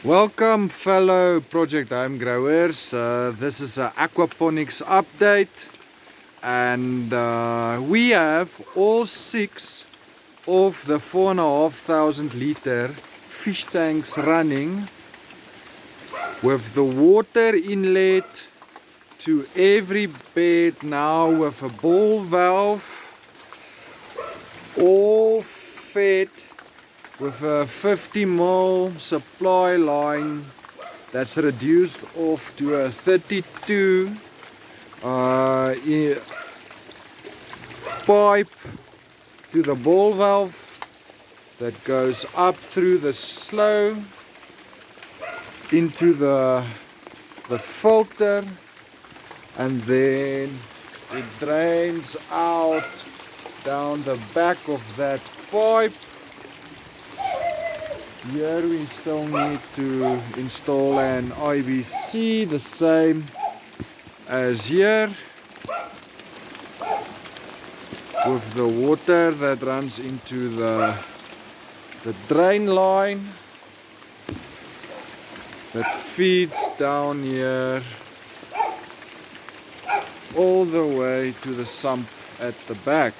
Welcome fellow project home growers. This is an aquaponics update, and we have all 6 of the 4,500 liter fish tanks running with the water inlet to every bed now with a ball valve, all fed with a 50 ml supply line that's reduced off to a 32 pipe to the ball valve that goes up through the slough into the filter, and then it drains out down the back of that pipe. Here we still need to install an IBC, the same as here, with the water that runs into the drain line that feeds down here all the way to the sump at the back.